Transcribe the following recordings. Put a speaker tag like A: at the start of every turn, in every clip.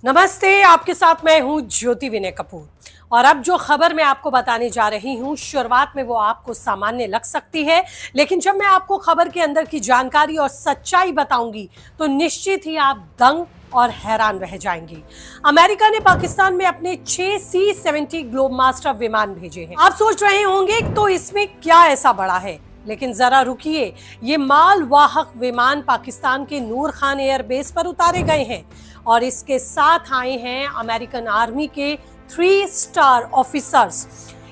A: नमस्ते, आपके साथ मैं हूं ज्योति विनय कपूर। और अब जो खबर मैं आपको बताने जा रही हूं, शुरुआत में वो आपको सामान्य लग सकती है, लेकिन जब मैं आपको खबर के अंदर की जानकारी और सच्चाई बताऊंगी तो निश्चित ही आप दंग और हैरान रह जाएंगी। अमेरिका ने पाकिस्तान में अपने 6 C-70 ग्लोब मास्टर विमान भेजे हैं। आप सोच रहे होंगे तो इसमें क्या ऐसा बड़ा है, लेकिन जरा रुकिए। ये माल वाहक विमान पाकिस्तान के नूर खान एयरबेस पर उतारे गए हैं और इसके साथ आए हैं अमेरिकन आर्मी के 3 स्टार ऑफिसर्स।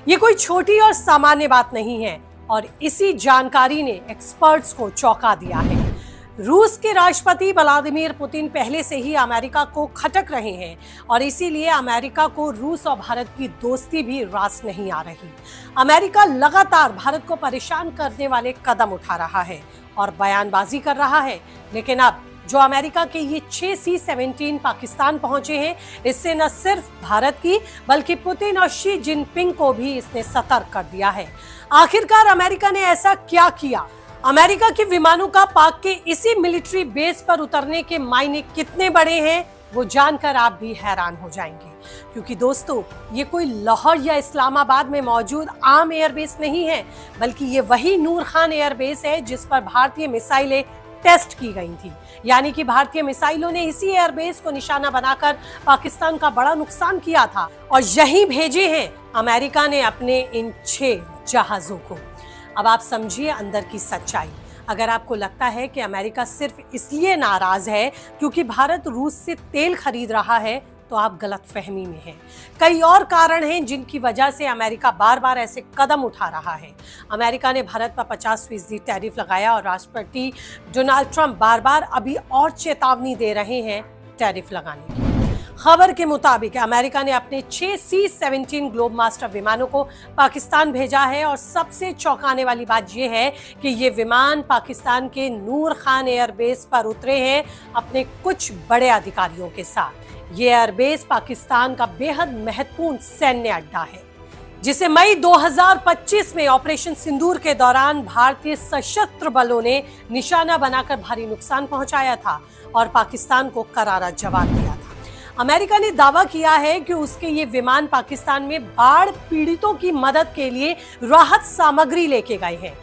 A: ये कोई छोटी और सामान्य बात नहीं है और इसी जानकारी ने एक्सपर्ट्स को चौंका दिया है। रूस के राष्ट्रपति व्लादिमीर पुतिन पहले से ही अमेरिका को खटक रहे हैं और इसीलिए अमेरिका को रूस और भारत की दोस्ती भी रास नहीं आ रही। अमेरिका लगातार भारत को परेशान करने वाले कदम उठा रहा है और बयानबाजी कर रहा है, लेकिन अब जो अमेरिका के ये 6 C-17 पाकिस्तान पहुंचे हैं, इससे न सिर्फ भारत की बल्कि पुतिन और शी जिनपिंग को भी इसने सतर्क कर दिया है। आखिरकार अमेरिका ने ऐसा क्या किया? अमेरिका के विमानों का पाक के इसी मिलिट्री बेस पर उतरने के मायने कितने बड़े हैं, वो जानकर आप भी हैरान हो जाएंगे। क्योंकि दोस्तों, ये कोई लाहौर या इस्लामाबाद में मौजूद आम एयरबेस नहीं है, बल्कि ये वही नूर खान एयरबेस है जिस पर भारतीय मिसाइलें टेस्ट की गई थी। यानी कि भारतीय मिसाइलों ने इसी एयरबेस को निशाना बनाकर पाकिस्तान का बड़ा नुकसान किया था और यहीं भेजे हैं अमेरिका ने अपने इन 6 जहाजों को। अब आप समझिए अंदर की सच्चाई। अगर आपको लगता है कि अमेरिका सिर्फ इसलिए नाराज है क्योंकि भारत रूस से तेल खरीद रहा है, तो आप गलतफहमी में हैं। कई और कारण हैं जिनकी वजह से अमेरिका बार बार ऐसे कदम उठा रहा है। अमेरिका ने भारत पर 50% टैरिफ लगाया और राष्ट्रपति डोनाल्ड ट्रंप बार बार अभी और चेतावनी दे रहे हैं टैरिफ लगाने की। खबर के मुताबिक अमेरिका ने अपने 6 C-17 ग्लोब मास्टर विमानों को पाकिस्तान भेजा है और सबसे चौंकाने वाली बात यह है कि ये विमान पाकिस्तान के नूर खान एयरबेस पर उतरे हैं अपने कुछ बड़े अधिकारियों के साथ। ये एयरबेस पाकिस्तान का बेहद महत्वपूर्ण सैन्य अड्डा है, जिसे मई 2025 में ऑपरेशन सिंदूर के दौरान भारतीय सशस्त्र बलों ने निशाना बनाकर भारी नुकसान पहुंचाया था और पाकिस्तान को करारा जवाब दिया था। अमेरिका ने दावा किया है कि उसके ये विमान पाकिस्तान में बाढ़ पीड़ितों की मदद के लिए राहत सामग्री लेके गए हैं।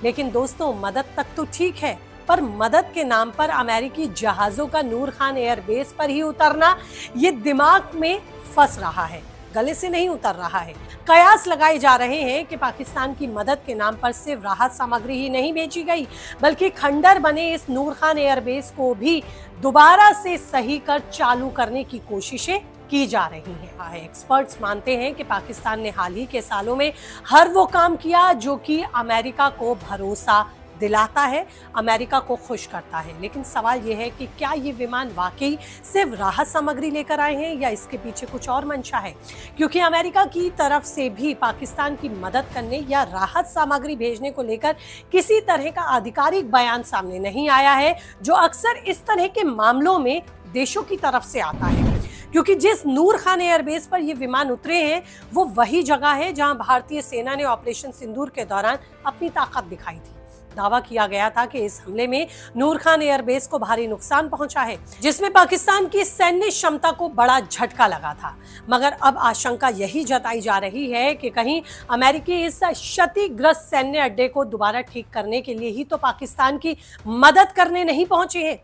A: लेकिन दोस्तों, मदद तक तो ठीक है, पर मदद के नाम पर अमेरिकी जहाजों का नूर खान एयरबेस पर ही उतरना ये दिमाग में फंस रहा है, गले से नहीं उतर रहा है। कयास लगाए जा रहे हैं कि पाकिस्तान की मदद के नाम पर सिर्फ राहत सामग्री ही नहीं भेजी गई, बल्कि खंडर बने इस नूर खान एयरबेस को भी दोबारा से सही कर चालू करने की कोशिशें की जा रही हैं। एक्सपर्ट्स मानते हैं कि पाकिस्तान ने हाल ही के सालों में हर वो काम किया जो कि अमेरिका को भरोसा दिलाता है, अमेरिका को खुश करता है। लेकिन सवाल यह है कि क्या ये विमान वाकई सिर्फ राहत सामग्री लेकर आए हैं या इसके पीछे कुछ और मंशा है? क्योंकि अमेरिका की तरफ से भी पाकिस्तान की मदद करने या राहत सामग्री भेजने को लेकर किसी तरह का आधिकारिक बयान सामने नहीं आया है, जो अक्सर इस तरह के मामलों में देशों की तरफ से आता है। क्योंकि जिस नूर खान एयरबेस पर ये विमान उतरे हैं, वो वही जगह है जहां भारतीय सेना ने ऑपरेशन सिंदूर के दौरान अपनी ताकत दिखाई थी। दावा किया गया था कि इस हमले में नूर खान एयरबेस को भारी नुकसान पहुंचा है, जिसमें पाकिस्तान की सैन्य क्षमता को बड़ा झटका लगा था। मगर अब आशंका यही जताई जा रही है कि कहीं अमेरिकी इस क्षतिग्रस्त सैन्य अड्डे को दोबारा ठीक करने के लिए ही तो पाकिस्तान की मदद करने नहीं पहुंचे हैं।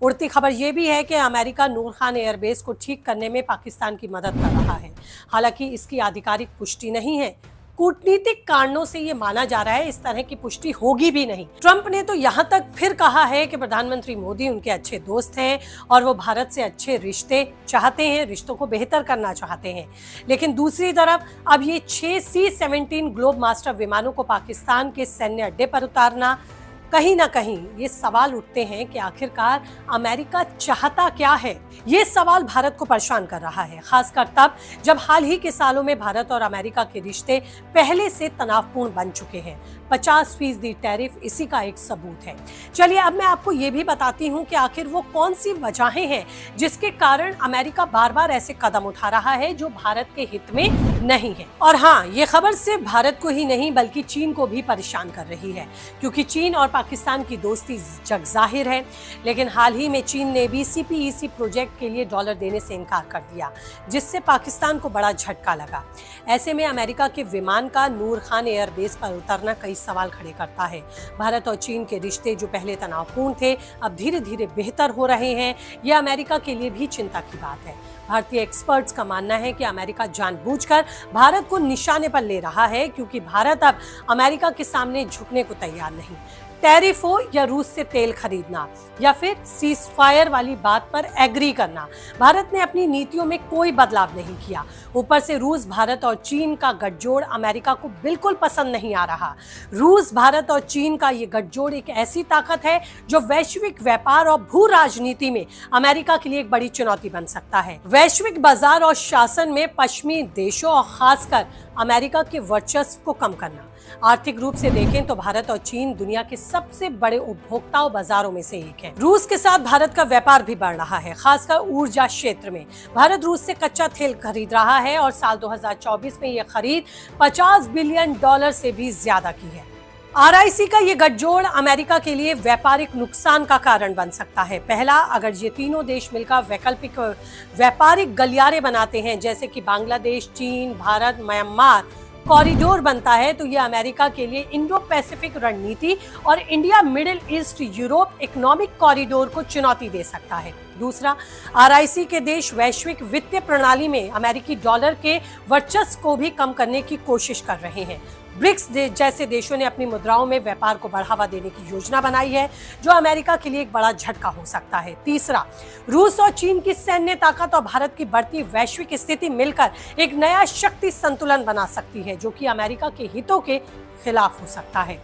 A: उड़ती खबर यह भी है कि अमेरिका नूर खान एयरबेस को ठीक करने में पाकिस्तान की मदद कर रहा है। हालांकि इसकी आधिकारिक पुष्टि नहीं है। कूटनीतिक कारणों से ये माना जा रहा है इस तरह की पुष्टि होगी भी नहीं। ट्रंप ने तो यहाँ तक फिर कहा है कि प्रधानमंत्री मोदी उनके अच्छे दोस्त हैं और वो भारत से अच्छे रिश्ते चाहते हैं, रिश्तों को बेहतर करना चाहते हैं। लेकिन दूसरी तरफ अब ये 6 C-17 ग्लोब मास्टर विमानों को पाकिस्तान के सैन्य अड्डे पर उतारना, कहीं ना कहीं ये सवाल उठते हैं कि आखिरकार अमेरिका चाहता क्या है। ये सवाल भारत को परेशान कर रहा है, खासकर तब जब हाल ही के सालों में भारत और अमेरिका के रिश्ते पहले से तनावपूर्ण बन चुके हैं। 50% टैरिफ इसी का एक सबूत है। चलिए अब मैं आपको ये भी बताती हूँ कि आखिर वो कौन सी वजहें हैं जिसके कारण अमेरिका बार बार ऐसे कदम उठा रहा है जो भारत के हित में नहीं है। और हाँ, ये खबर सिर्फ भारत को ही नहीं बल्कि चीन को भी परेशान कर रही है, क्योंकि चीन और पाकिस्तान की दोस्ती जग जाहिर है। लेकिन हाल ही में चीन ने भी CPEC प्रोजेक्ट के लिए डॉलर देने से इनकार कर दिया, जिससे पाकिस्तान को बड़ा झटका लगा। ऐसे में अमेरिका के विमान का नूर खान एयरबेस पर उतरना कई सवाल खड़े करता है। भारत और चीन के रिश्ते जो पहले तनावपूर्ण थे, अब धीरे धीरे बेहतर हो रहे हैं। यह अमेरिका के लिए भी चिंता की बात है। भारतीय एक्सपर्ट्स का मानना है कि अमेरिका जानबूझकर भारत को निशाने पर ले रहा है, क्योंकि भारत अब अमेरिका के सामने झुकने को तैयार नहीं। टैरिफ हो या रूस से तेल खरीदना या फिर सीजफायर वाली बात पर एग्री करना, भारत ने अपनी नीतियों में कोई बदलाव नहीं किया। ऊपर से रूस, भारत और चीन का गठजोड़ अमेरिका को बिल्कुल पसंद नहीं आ रहा। रूस, भारत और चीन का ये गठजोड़ एक ऐसी ताकत है जो वैश्विक व्यापार और भू राजनीति में अमेरिका के लिए एक बड़ी चुनौती बन सकता है। वैश्विक बाजार और शासन में पश्चिमी देशों और खासकर अमेरिका के वर्चस्व को कम करना। आर्थिक रूप से देखें तो भारत और चीन दुनिया के सबसे बड़े उपभोक्ता बाजारों में से एक है। रूस के साथ भारत का व्यापार भी बढ़ रहा है, खासकर ऊर्जा क्षेत्र में। भारत रूस से कच्चा तेल खरीद रहा है और साल 2024 में यह खरीद $50 बिलियन से भी ज्यादा की है। RIC का ये गठजोड़ अमेरिका के लिए व्यापारिक नुकसान का कारण बन सकता है। पहला, अगर ये तीनों देश मिलकर वैकल्पिक व्यापारिक गलियारे बनाते हैं, जैसे कि बांग्लादेश, चीन, भारत, म्यांमार कॉरिडोर बनता है, तो यह अमेरिका के लिए इंडो पैसिफिक रणनीति और India middle east Europe economic corridor को चुनौती दे सकता है। दूसरा, RIC के देश वैश्विक वित्तीय प्रणाली में अमेरिकी डॉलर के वर्चस्व को भी कम करने की कोशिश कर रहे हैं। ब्रिक्स जैसे देशों ने अपनी मुद्राओं में व्यापार को बढ़ावा देने की योजना बनाई है, जो अमेरिका के लिए एक बड़ा झटका हो सकता है। तीसरा, रूस और चीन की सैन्य ताकत और भारत की बढ़ती वैश्विक स्थिति मिलकर एक नया शक्ति संतुलन बना सकती है, जो कि अमेरिका के हितों के खिलाफ हो सकता है।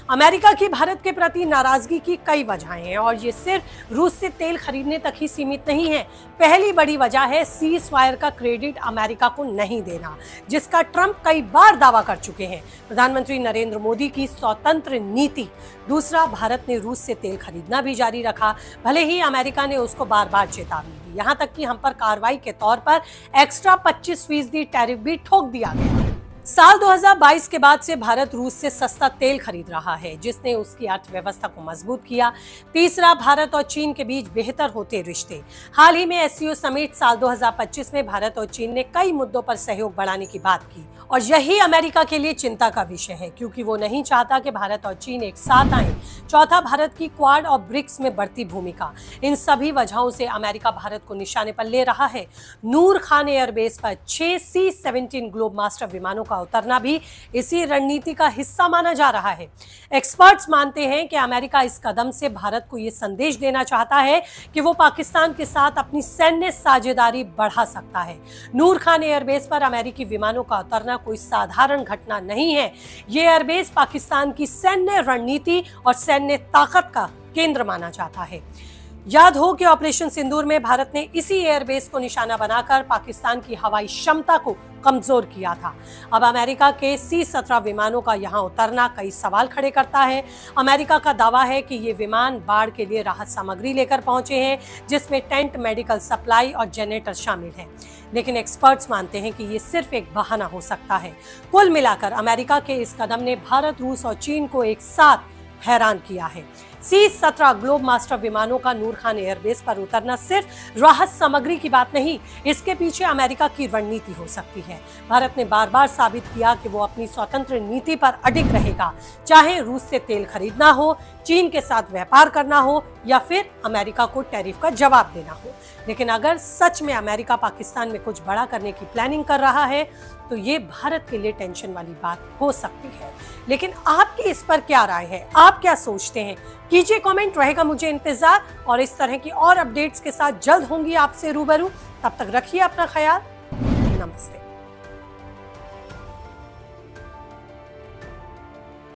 A: अमेरिका की भारत के प्रति नाराजगी की कई वजहें हैं और ये सिर्फ रूस से तेल खरीदने तक ही सीमित नहीं है। पहली बड़ी वजह है सीज फायर का क्रेडिट अमेरिका को नहीं देना, जिसका ट्रंप कई बार दावा कर चुके हैं। प्रधानमंत्री नरेंद्र मोदी की स्वतंत्र नीति। दूसरा, भारत ने रूस से तेल खरीदना भी जारी रखा, भले ही अमेरिका ने उसको बार बार चेतावनी दी, यहाँ तक कि हम पर कार्रवाई के तौर पर एक्स्ट्रा 25% टैरिफ भी ठोक दिया गया। साल 2022 के बाद से भारत रूस से सस्ता तेल खरीद रहा है, जिसने उसकी अर्थव्यवस्था को मजबूत किया। तीसरा, भारत और चीन के बीच बेहतर होते रिश्ते। हाल ही में SCO समिट साल 2025 में भारत और चीन ने कई मुद्दों पर सहयोग बढ़ाने की बात की और यही अमेरिका के लिए चिंता का विषय है, क्योंकि वो नहीं चाहता कि भारत और चीन एक साथ आएं। चौथा, भारत की क्वाड और ब्रिक्स में बढ़ती भूमिका। इन सभी वजहों से अमेरिका भारत को निशाने पर ले रहा है। नूर खान एयरबेस पर 6 C-17 ग्लोबमास्टर विमानों का उतरना भी इसी रणनीति का हिस्सा माना जा रहा है। एक्सपर्ट्स मानते हैं कि अमेरिका इस कदम से भारत को यह संदेश देना चाहता है कि वो पाकिस्तान के साथ अपनी सैन्य साझेदारी बढ़ा सकता है। नूर खान एयरबेस पर अमेरिकी विमानों का उतरना कोई साधारण घटना नहीं है। ये एयरबेस पाकिस्तान की सैन्य रणनीति और सैन्य ताकत का केंद्र माना जाता है। याद हो कि ऑपरेशन सिंदूर में भारत ने इसी एयरबेस को निशाना बनाकर पाकिस्तान की हवाई क्षमता को कमजोर किया था। अब अमेरिका के C-17 विमानों का यहां उतरना कई सवाल खड़े करता है। अमेरिका का दावा है कि ये विमान बाढ़ के लिए राहत सामग्री लेकर पहुंचे हैं, जिसमें टेंट, मेडिकल सप्लाई और जनरेटर शामिल हैं। लेकिन एक्सपर्ट्स मानते हैं कि ये सिर्फ एक बहाना हो सकता है। कुल मिलाकर अमेरिका के इस कदम ने भारत, रूस और चीन को एक साथ हैरान किया है। C-17 ग्लोबमास्टर विमानों का नूर खान एयरबेस पर उतरना सिर्फ राहत सामग्री की बात नहीं, इसके पीछे अमेरिका की रणनीति हो सकती है। भारत ने बार बार साबित किया कि वो अपनी स्वतंत्र नीति पर अडिग रहेगा, चाहे रूस से तेल खरीदना हो, चीन के साथ व्यापार करना हो या फिर अमेरिका को टैरिफ का जवाब देना हो। लेकिन अगर सच में अमेरिका पाकिस्तान में कुछ बड़ा करने की प्लानिंग कर रहा है, तो ये भारत के लिए टेंशन वाली बात हो सकती है। लेकिन आपकी इस पर क्या राय है? आप क्या सोचते हैं? कीजिए कमेंट, रहेगा मुझे इंतजार। और इस तरह की और अपडेट्स के साथ जल्द होंगी आपसे रूबरू। तब तक रखिए अपना ख्याल। नमस्ते।